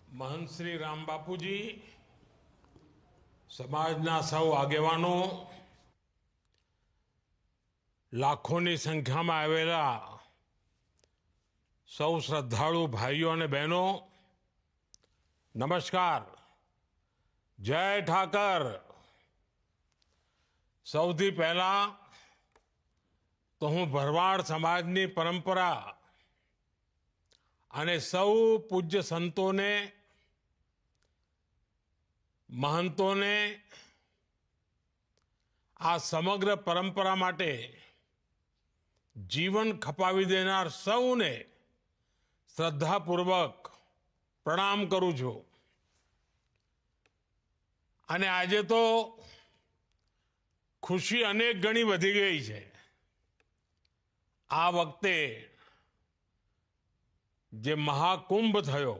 महंत श्री राम बापूजी, समाजना सौ आगेवानो, लाखों संख्या में आवेला सौ श्रद्धालु भाईओ ने बहनों, नमस्कार। जय ठाकर। सौथी पहला तो हूँ भरवाड़ समाजनी परंपरा अने सौ पूज्य संतों ने, महंतों ने आ समग्र परंपरा माटे जीवन खपावी देनार सौने श्रद्धापूर्वक प्रणाम करूं छूं। अने आजे तो खुशी अनेक गणी वधी गई है। आ वखते जे महाकुंभ थयो